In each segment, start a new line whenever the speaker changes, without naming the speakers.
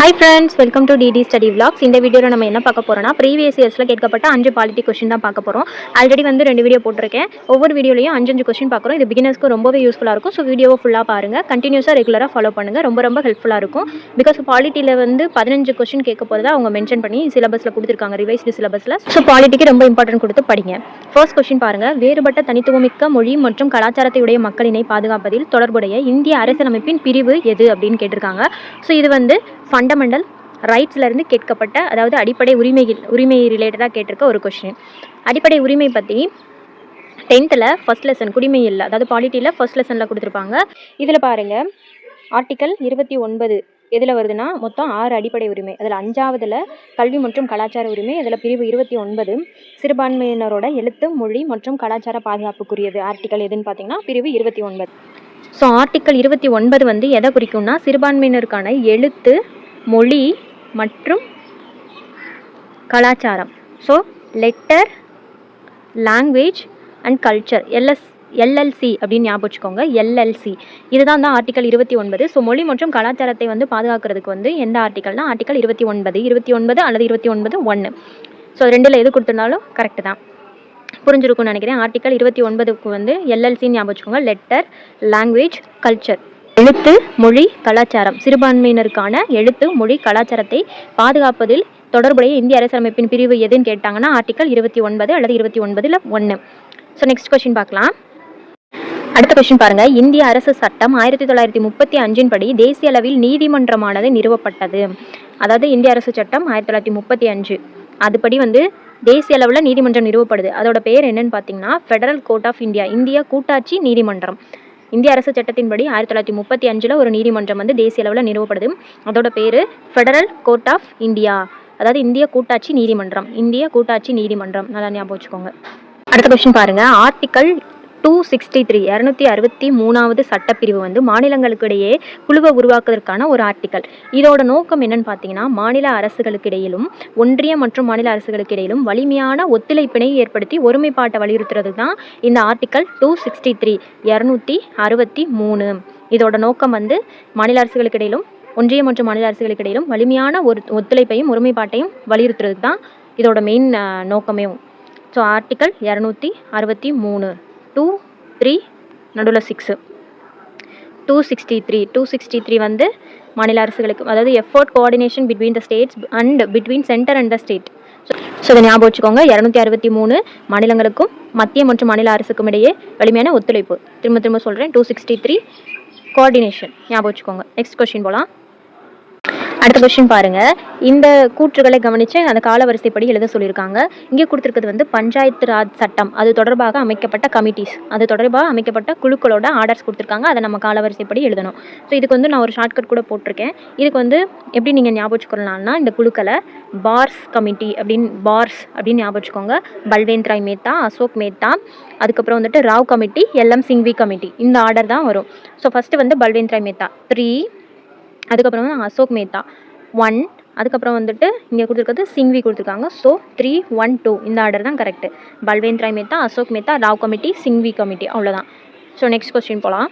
Hi friends, welcome to DD Study Vlogs. இந்த வீடியோவில் நம்ம என்ன பார்க்க போறோம்னா ப்ரீவியஸ் இயர்ஸில் கேட்கப்பட்ட 5 பாலிட்டி கொஸ்டின் தான் பார்க்க போகிறோம். ஆல்ரெடி வந்து 2 வீடியோ போட்டிருக்கேன். ஒவ்வொரு வீடியோலையும் 5 கொஸ்டின் பார்க்குறோம். இது பிகினர்ஸ்க்கு ரொம்பவே யூஸ்ஃபுல்லாக இருக்கும். ஸோ வீடியோவை ஃபுல்லாக பாருங்கள், கண்டினியூஸாக ரெகுலராக ஃபாலோ பண்ணுங்கள். ரொம்ப ஹெல்ப்ஃபுல்லாக இருக்கும். பிகாஸ் பாலிட்டியில் வந்து 15 கொஸ்டின் கேட்க போகிறதா அவங்க மென்ஷன் பண்ணி சிலபஸில் கொடுத்துருக்காங்க, ரிவைஸ்டு சிலபஸில். ஸோ பாலிட்டிக்கு ரொம்ப இம்பார்ட்டன்ட் கொடுத்து படிங்க. ஃபர்ஸ்ட் கொஸ்டின் பாருங்கள். வேறுபட்ட தனித்துவமிக்க மொழி மற்றும் கலாச்சாரத்தை உடைய மக்களினை பாதுகாப்பதில் தொடர்புடைய இந்திய அரசியலமைப்பின் பிரிவு எது அப்படின்னு கேட்டிருக்காங்க. ஸோ இது வந்து ஃபண்டமெண்டல் ரைட்ஸ்லேருந்து கேட்கப்பட்ட, அதாவது அடிப்படை உரிமை ரிலேட்டடாக கேட்டிருக்க ஒரு கொஷின். அடிப்படை உரிமை பற்றி 10th ஃபர்ஸ்ட் லெசன் குடிமையில், அதாவது பாலிட்டியில் ஃபர்ஸ்ட் லெசனில் கொடுத்துருப்பாங்க. இதில் பாருங்கள், ஆர்டிக்கல் 29 எதில் வருதுன்னா மொத்தம் 6 அடிப்படை உரிமை. அதில் 5வதுல கல்வி மற்றும் கலாச்சார உரிமை. அதில் பிரிவு 29 சிறுபான்மையினரோட எழுத்து, மொழி மற்றும் கலாச்சார பாதுகாப்புக்குரியது. ஆர்டிக்கல் எதுன்னு பார்த்தீங்கன்னா பிரிவு 29. ஸோ ஆர்டிக்கல் 29 வந்து எதை குறிக்கும்னா சிறுபான்மையினருக்கான எழுத்து, மொழி மற்றும் கலாச்சாரம். So letter, language and culture, LLC அப்படின்னு ஞாபகம் வச்சுக்கோங்க. எல்எல்சி இதுதான் ஆர்டிக்கல் 29. ஸோ மொழி மற்றும் கலாச்சாரத்தை வந்து பாதுகாக்கிறதுக்கு வந்து எந்த ஆர்டிக்கல்னா ஆர்டிக்கல் 29 அல்லது 29(1). ஸோ 2ல் எது கொடுத்துருந்தாலும் கரெக்டு தான், புரிஞ்சிருக்கும்னு நினைக்கிறேன். ஆர்டிக்கல் 29க்கு வந்து எல்எல்சின்னு ஞாபகம் வச்சுக்கோங்க. Letter, language, culture. எழுத்து, மொழி, கலாச்சாரம். சிறுபான்மையினருக்கான எழுத்து, மொழி, கலாச்சாரத்தை பாதுகாப்பதில் தொடர்புடைய இந்திய அரசியலமைப்பின் பிரிவு எதுன்னு கேட்டாங்கன்னா ஆர்டிக்கல் 29 அல்லது 29(1). ஸோ நெக்ஸ்ட் கொஸ்டின் பார்க்கலாம். அடுத்த கொஸ்டின் பாருங்க. இந்திய அரசு சட்டம் 1935 படி தேசிய அளவில் நீதிமன்றமானது நிறுவப்பட்டது. அதாவது இந்திய அரசு சட்டம் 1935 அதுபடி வந்து தேசிய அளவில் நீதிமன்றம் நிறுவப்படுது. அதோட பேர் என்னன்னு பார்த்தீங்கன்னா ஃபெடரல் கோர்ட் ஆஃப் இந்தியா, இந்திய கூட்டாட்சி நீதிமன்றம். இந்திய அரசு சட்டத்தின்படி 1935 ஒரு நீதிமன்றம் வந்து தேசிய அளவில் நிறுவப்படுது. அதோட பேர் ஃபெடரல் கோர்ட் ஆஃப் இந்தியா, அதாவது இந்திய கூட்டாட்சி நீதிமன்றம். இந்திய கூட்டாட்சி நீதிமன்றம், நல்லா ஞாபகம் வச்சுக்கோங்க. அடுத்த கொஸ்டின் பாருங்க. ஆர்டிக்கல் 263 263வது சட்டப்பிரிவு வந்து மாநிலங்களுக்கு இடையே குழுவை உருவாக்குவதற்கான ஒரு ஆர்டிக்கல். இதோட நோக்கம் என்னன்னு பார்த்தீங்கன்னா மாநில அரசுகளுக்கு இடையிலும் ஒன்றிய மற்றும் மாநில அரசுகளுக்கு இடையிலும் வலிமையான ஒத்துழைப்பினை ஏற்படுத்தி ஒருமைப்பாட்டை வலியுறுத்துறது தான் இந்த ஆர்டிக்கல் 263 263. இதோட நோக்கம் வந்து மாநில அரசுகளுக்கு இடையிலும் ஒன்றிய மற்றும் மாநில அரசுகளுக்கு இடையிலும் வலிமையான ஒரு ஒத்துழைப்பையும் ஒருமைப்பாட்டையும் வலியுறுத்துறது தான் இதோட மெயின் நோக்கமே. ஸோ ஆர்டிக்கல் 263 2(3) நடுவில் 6 263 வந்து மாநில அரசுகளுக்கு, அதாவது effort coordination between the states and between centre and the state. So இதை ஞாபகம் வச்சுக்கோங்க. 263 மாநிலங்களுக்கும் மத்திய மற்றும் மாநில அரசுக்கும் இடையே வலிமையான ஒத்துழைப்பு. திரும்ப சொல்கிறேன், 263 கோஆர்டினேஷன் ஞாபகம் வச்சுக்கோங்க. நெக்ஸ்ட் கொஸ்டின் போகலாம். அடுத்த கொஸ்டின் பாருங்க. இந்த கூற்றுகளை கவனித்து அந்த காலவரிசைப்படி எழுத சொல்லியிருக்காங்க. இங்கே கொடுத்துருக்கிறது வந்து பஞ்சாயத்து ராஜ் சட்டம், அது தொடர்பாக அமைக்கப்பட்ட கமிட்டிஸ், அது தொடர்பாக அமைக்கப்பட்ட குழுக்களோட ஆர்டர்ஸ் கொடுத்துருக்காங்க. அதை நம்ம காலவரிசைப்படி எழுதணும். ஸோ இதுக்கு வந்து நான் ஒரு ஷார்ட்கட் கூட போட்டிருக்கேன். இதுக்கு வந்து எப்படி நீங்கள் ஞாபகம் வச்சுக்கலாம்னா இந்த குழுக்களை பார்ஸ் கமிட்டி அப்படின்னு ஞாபகம் வச்சுக்கோங்க. பல்வேந்த் ராய் மேத்தா, அசோக் மேத்தா, அதுக்கப்புறம் வந்துட்டு Rao committee, LM Singhvi committee, இந்த ஆர்டர் தான் வரும். ஸோ ஃபஸ்ட்டு வந்து பல்வேந்த் ராய் மேத்தா 3, அதுக்கப்புறம் வந்து அசோக் மேத்தா 1, அதுக்கப்புறம் வந்துட்டு இங்கே கொடுத்துருக்கிறது சிங்வி கொடுத்துருக்காங்க. ஸோ 3, 1, 2 இந்த ஆர்டர் தான் correct. Balwant Rai Mehta, Ashok Mehta, Rao committee, Singhvi committee, அவ்வளோதான். ஸோ நெக்ஸ்ட் கொஸ்டின் போகலாம்.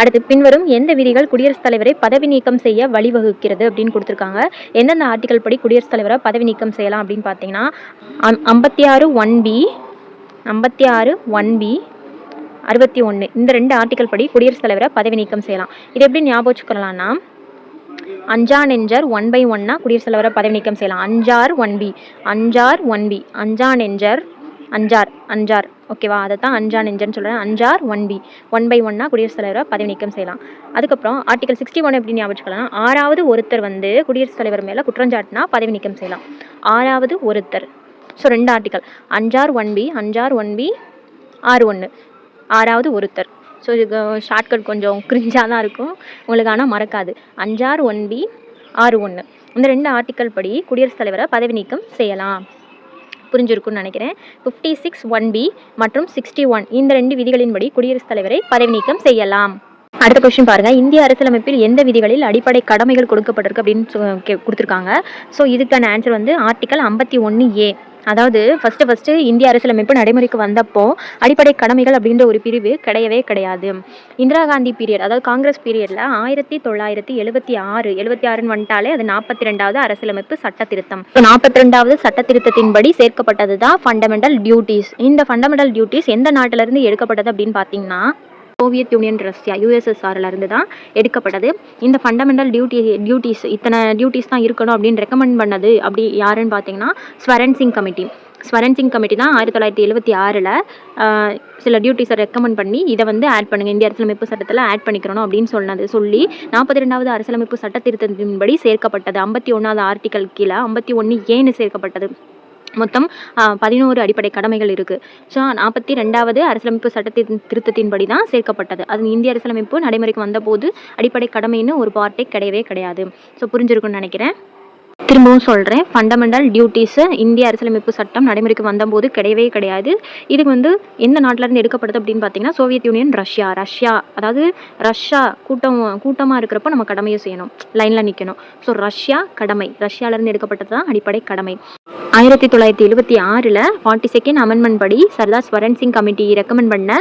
அடுத்து பின்வரும் எந்த விதிகள் குடியரசுத் தலைவரை பதவி நீக்கம் செய்ய வழிவகுக்கிறது அப்படின்னு கொடுத்துருக்காங்க. எந்தெந்த ஆர்டிக்கல் படி குடியரசுத் தலைவரை பதவி நீக்கம் செய்யலாம் அப்படின்னு பார்த்தீங்கன்னா 56(1)(b), 61 இந்த 2 ஆர்டிக்கல் படி குடியரசுத் தலைவரை பதவி நீக்கம் செய்யலாம். இது எப்படி ஞாபகம் வச்சுக்கலாம்னா அஞ்சான் என்ஜர் 1/1 குடியரசுத் தலைவரை பதவி நீக்கம் செய்யலாம். அஞ்சார் 1b, அஞ்சான் என்ஜர் அஞ்சார் ஓகேவா, அதை தான் அஞ்சான் என்ஜர்னு சொல்கிறேன். அஞ்சார் 1b 1/1 குடியரசுத் தலைவரை பதவி நீக்கம் செய்யலாம். அதுக்கப்புறம் ஆர்டிகல் 61 எப்படி ஞாபகம் வச்சுக்கலாம், 6வது ஒருத்தர் வந்து குடியரசுத் தலைவர் மேலே குற்றஞ்சாட்டினா பதவி நீக்கம் செய்யலாம். 6வது ஒருத்தர். ஸோ 2 ஆர்டிக்கல், அஞ்சார் 1b 61 6வது ஒருத்தர். ஸோ இது ஷார்ட்கட் கொஞ்சம் கிரிஞ்சாக தான் இருக்கும் உங்களுக்கு, ஆனால் மறக்காது. அஞ்சார் 1b 61 இந்த 2 ஆர்டிக்கல் படி குடியரசுத் தலைவரை பதவி நீக்கம் செய்யலாம். புரிஞ்சிருக்குன்னு நினைக்கிறேன். 56(1)(b மற்றும் 61 இந்த 2 விதிகளின்படி குடியரசுத் தலைவரை பதவி நீக்கம் செய்யலாம். அடுத்த கொஸ்டின் பாருங்க, இந்திய அரசியலமைப்பில் எந்த விதிகளில் அடிப்படை கடமைகள் கொடுக்கப்பட்டிருக்கு அப்படின்னு கொடுத்துருக்காங்க. ஸோ இதுக்கான ஆன்சர் வந்து ஆர்டிகல் 51A. அதாவது ஃபர்ஸ்ட் இந்திய அரசியலமைப்பு நடைமுறைக்கு வந்தப்போ அடிப்படை கடமைகள் அப்படின்ற ஒரு பிரிவு கிடையவே கிடையாது. இந்திரா காந்தி பீரியட், அதாவது காங்கிரஸ் பீரியட்ல 1976 வந்துட்டாலே அது 42வது அரசியலமைப்பு சட்ட திருத்தம். 42வது சட்ட திருத்தத்தின்படி சேர்க்கப்பட்டது தான் ஃபண்டமெண்டல் டியூட்டிஸ். இந்த ஃபண்டமெண்டல் டியூட்டிஸ் எந்த நாட்டில இருந்து எடுக்கப்பட்டது அப்படின்னு பார்த்தீங்கன்னா சோவியத் யூனியன், ரஷ்யா, யூஎஸ்எஸ்ஆர்ல இருந்து தான் எடுக்கப்பட்டது. இந்த ஃபண்டமெண்டல் டியூட்டிஸ் இத்தனை டியூட்டிஸ் தான் இருக்கணும் அப்படின்னு ரெக்கமெண்ட் பண்ணது அப்படி யாருன்னு பார்த்தீங்கன்னா ஸ்வரன் சிங் கமிட்டி. ஸ்வரன் சிங் கமிட்டி தான் 1976ல் சில டியூட்டிஸை ரெக்கமெண்ட் பண்ணி இதை வந்து ஆட் பண்ணுங்க, இந்திய அரசியலமைப்பு சட்டத்தில் ஆட் பண்ணிக்கிறணும் அப்படின்னு சொல்லி 42வது அரசியலமைப்பு சட்ட திருத்தத்தின்படி சேர்க்கப்பட்டது. 51வது ஆர்டிகல் கீழே 51A சேர்க்கப்பட்டது. மொத்தம் 11 அடிப்படை கடமைகள் இருக்குது. ஸோ 42வது அரசியலமைப்பு சட்ட திருத்தத்தின்படி தான் சேர்க்கப்பட்டது. அது இந்திய அரசியலமைப்பு நடைமுறைக்கு வந்தபோது அடிப்படை கடமைன்னு ஒரு பார்ட்டே கிடையவே கிடையாது. ஸோ புரிஞ்சிருக்குன்னு நினைக்கிறேன். திரும்பவும் சொல்கிறேன், ஃபண்டமெண்டல் டியூட்டிஸு இந்திய அரசியலமைப்பு சட்டம் நடைமுறைக்கு வந்தபோது கிடையவே கிடையாது. இதுக்கு வந்து எந்த நாட்டிலேருந்து எடுக்கப்படுது அப்படின்னு பார்த்தீங்கன்னா சோவியத் யூனியன், ரஷ்யா. அதாவது ரஷ்யா கூட்டமாக இருக்கிறப்போ நம்ம கடமையை செய்யணும், லைனில் நிற்கணும். ஸோ ரஷ்யாவிலேருந்து எடுக்கப்பட்டது தான் அடிப்படை கடமை. 1976ல் 42nd அமெண்ட்மெண்ட் படி சர்தார் ஸ்வரன் சிங் கமிட்டி ரெக்கமெண்ட் பண்ண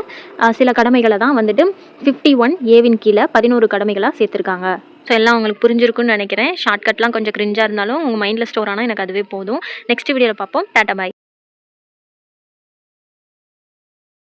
சில கடமைகளை தான் வந்துட்டு 51Aவின் கீழே 11 கடமைகளாக சேர்த்துருக்காங்க. ஸோ எல்லாம் உங்களுக்கு புரிஞ்சிருக்குன்னு நினைக்கிறேன். ஷார்ட்கட்லாம் கொஞ்சம் கிரிஞ்சாக இருந்தாலும் உங்கள் மைண்டில் ஸ்டோர் ஆனால் எனக்கு அதுவே போதும். நெக்ஸ்ட் வீடியோவில் பார்ப்போம். டாட்டா பாய்.